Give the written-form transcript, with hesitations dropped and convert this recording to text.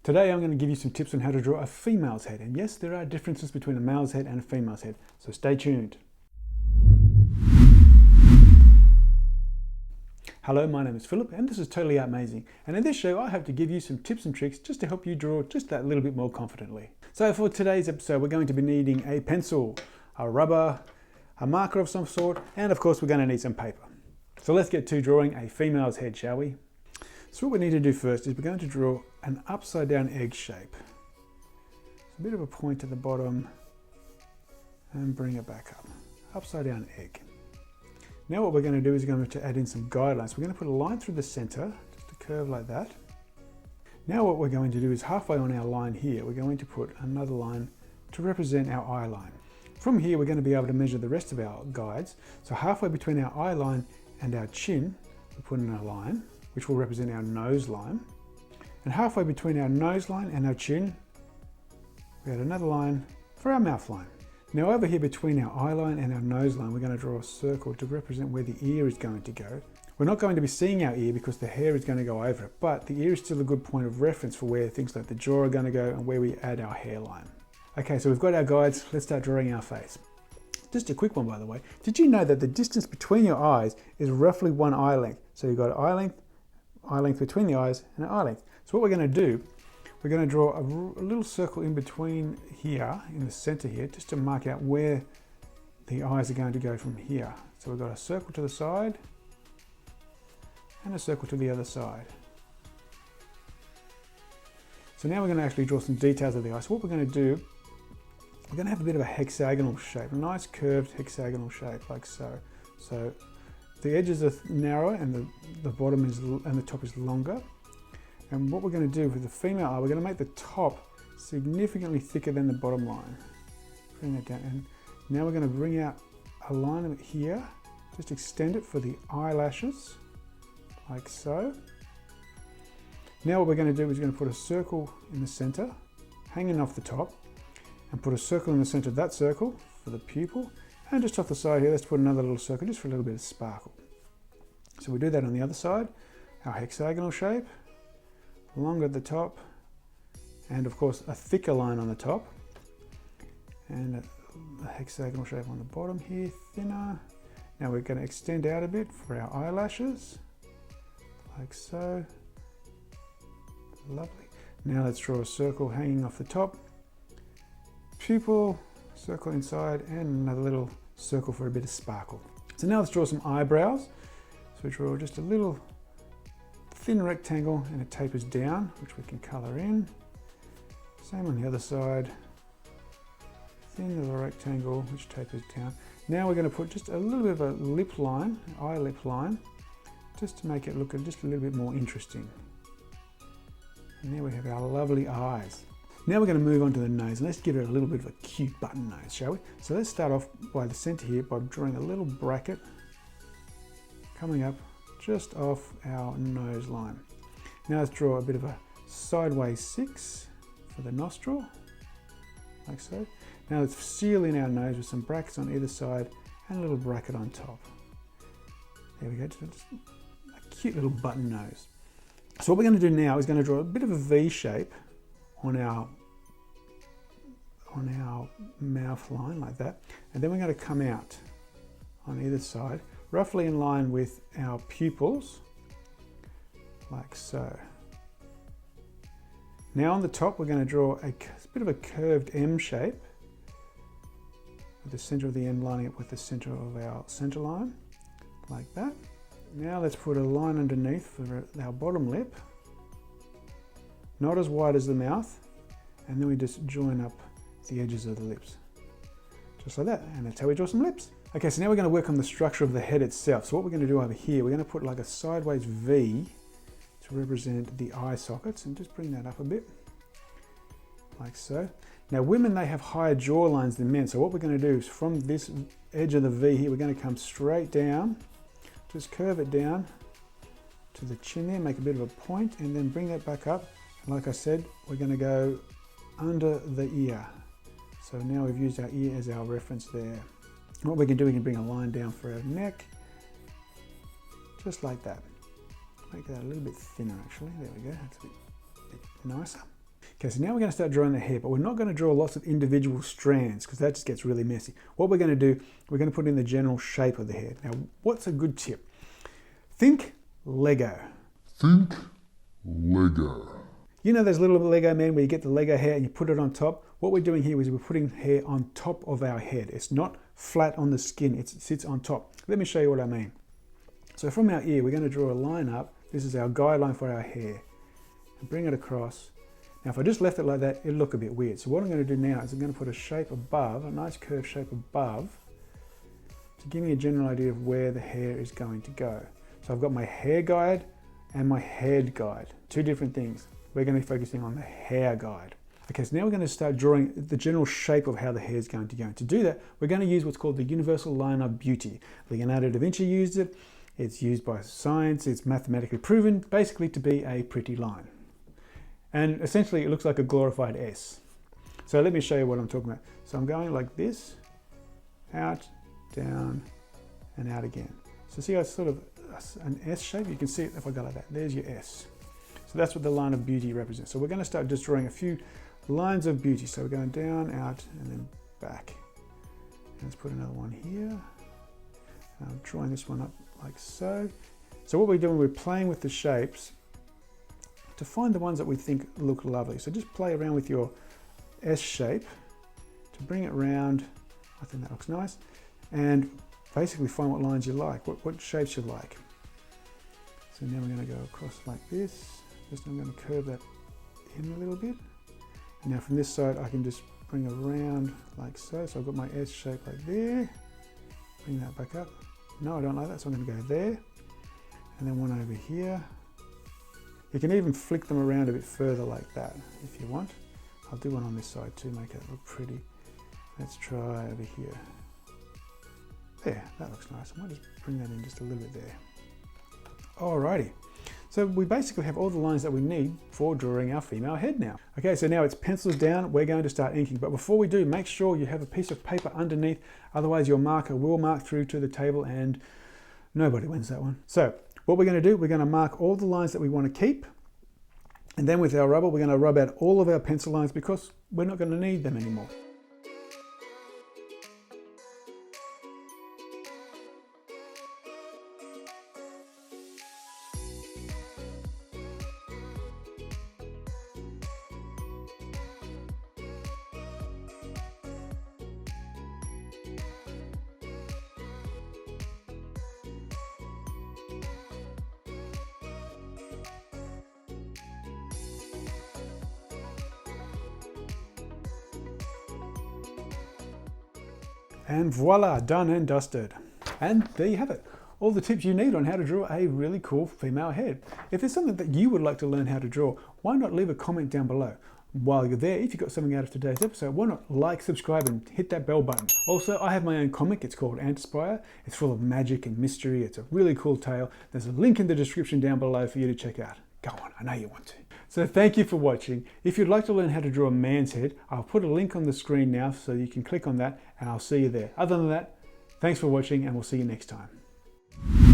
Today I'm going to give you some tips on how to draw a female's head. And yes, there are differences between a male's head and a female's head, so stay tuned. Hello, my name is Philip and this is Totally Amazing. And in this show I hope to give you some tips and tricks just to help you draw just that little bit more confidently. So for today's episode we're going to be needing a pencil, a rubber, a marker of some sort, and of course we're going to need some paper. So let's get to drawing a female's head, shall we? So what we need to do first is we're going to draw an upside down egg shape. So a bit of a point at the bottom and bring it back up. Upside down egg. Now what we're going to do is we're going to add in some guidelines. We're going to put a line through the center, just a curve like that. Now what we're going to do is halfway on our line here, we're going to put another line to represent our eye line. From here we're going to be able to measure the rest of our guides. So halfway between our eye line and our chin, we put in a line, which will represent our nose line. And halfway between our nose line and our chin, we add another line for our mouth line. Now over here between our eye line and our nose line, we're going to draw a circle to represent where the ear is going to go. We're not going to be seeing our ear because the hair is going to go over it, but the ear is still a good point of reference for where things like the jaw are going to go and where we add our hairline. Okay, so we've got our guides, let's start drawing our face. Just a quick one by the way. Did you know that the distance between your eyes is roughly one eye length? So you've got eye length between the eyes and eye length. So what we're going to do, we're going to draw a little circle in between here, in the center here, just to mark out where the eyes are going to go from here. So we've got a circle to the side and a circle to the other side. So now we're going to actually draw some details of the eye. So what we're going to do, we're going to have a bit of a hexagonal shape, a nice curved hexagonal shape like so. So the edges are narrower and the bottom is and the top is longer. And what we're going to do with the female eye, we're going to make the top significantly thicker than the bottom line. Bring that down, and now we're going to bring out a line of it here, just extend it for the eyelashes, like so. Now what we're going to do is we're going to put a circle in the center, hanging off the top, and put a circle in the center of that circle for the pupil, and just off the side here, let's put another little circle just for a little bit of sparkle. So we do that on the other side, our hexagonal shape, longer at the top, and of course a thicker line on the top, and a hexagonal shape on the bottom here, thinner. Now we're going to extend out a bit for our eyelashes, like so. Lovely. Now let's draw a circle hanging off the top, pupil, circle inside, and another little circle for a bit of sparkle. So now let's draw some eyebrows. So we draw just a little thin rectangle and it tapers down, which we can colour in. Same on the other side. Thin little rectangle which tapers down. Now we're going to put just a little bit of a lip line, eye lip line, just to make it look just a little bit more interesting. And there we have our lovely eyes. Now we're going to move on to the nose, and let's give it a little bit of a cute button nose, shall we? So let's start off by the center here by drawing a little bracket coming up just off our nose line. Now let's draw a bit of a sideways 6 for the nostril, like so. Now let's seal in our nose with some brackets on either side and a little bracket on top. There we go, just a cute little button nose. So what we're going to do now is going to draw a bit of a V shape on our mouth line like that, and then we're going to come out on either side roughly in line with our pupils, like so. Now on the top we're going to draw a bit of a curved M shape with the center of the M lining up with the center of our center line, like that. Now let's put a line underneath for our bottom lip, not as wide as the mouth, and then we just join up the edges of the lips, just like that, and that's how we draw some lips. Okay, so now we're going to work on the structure of the head itself. So what we're going to do over here, we're going to put like a sideways V to represent the eye sockets, and just bring that up a bit, like so. Now women, they have higher jaw lines than men, so what we're going to do is from this edge of the V here, we're going to come straight down, just curve it down to the chin there, make a bit of a point, and then bring that back up. And like I said, we're going to go under the ear. So now we've used our ear as our reference there. What we can do, we can bring a line down for our neck, just like that. Make that a little bit thinner actually, there we go, that's a bit nicer. Okay, so now we're going to start drawing the hair, but we're not going to draw lots of individual strands because that just gets really messy. What we're going to do, we're going to put in the general shape of the hair. Now, what's a good tip? Think Lego. Think Lego. You know those little Lego men where you get the Lego hair and you put it on top? What we're doing here is we're putting hair on top of our head. It's not flat on the skin, it sits on top. Let me show you what I mean. So from our ear, we're going to draw a line up. This is our guideline for our hair. And bring it across. Now, if I just left it like that, it'll look a bit weird. So what I'm going to do now is I'm going to put a shape above, a nice curved shape above, to give me a general idea of where the hair is going to go. So I've got my hair guide and my head guide, two different things. We're going to be focusing on the hair guide. Okay, so now we're going to start drawing the general shape of how the hair is going to go. And to do that, we're going to use what's called the universal line of beauty. Leonardo da Vinci used it. It's used by science. It's mathematically proven basically to be a pretty line. And essentially it looks like a glorified S. So let me show you what I'm talking about. So I'm going like this, out, down, and out again. So see how it's sort of an S shape? You can see it if I go like that. There's your S. So that's what the line of beauty represents. So we're going to start just drawing a few lines of beauty. So we're going down, out, and then back. And let's put another one here. And I'm drawing this one up like so. So what we're doing, we're playing with the shapes to find the ones that we think look lovely. So just play around with your S shape to bring it round. I think that looks nice. And basically find what lines you like, what shapes you like. So now we're going to go across like this. Just I'm going to curve that in a little bit. And now from this side I can just bring it around like so. So I've got my S shape like there. Bring that back up. No, I don't like that, so I'm going to go there. And then one over here. You can even flick them around a bit further like that if you want. I'll do one on this side too, make it look pretty. Let's try over here. There, that looks nice. I might just bring that in just a little bit there. Alrighty. So we basically have all the lines that we need for drawing our female head now. Okay, so now it's pencils down, we're going to start inking. But before we do, make sure you have a piece of paper underneath, otherwise your marker will mark through to the table and nobody wins that one. So what we're going to do, we're going to mark all the lines that we want to keep. And then with our rubber, we're going to rub out all of our pencil lines because we're not going to need them anymore. And voila, done and dusted. And there you have it. All the tips you need on how to draw a really cool female head. If there's something that you would like to learn how to draw, why not leave a comment down below? While you're there, if you got something out of today's episode, why not like, subscribe, and hit that bell button. Also, I have my own comic. It's called Antispire. It's full of magic and mystery. It's a really cool tale. There's a link in the description down below for you to check out. Go on, I know you want to. So thank you for watching. If you'd like to learn how to draw a man's head, I'll put a link on the screen now so you can click on that and I'll see you there. Other than that, thanks for watching and we'll see you next time.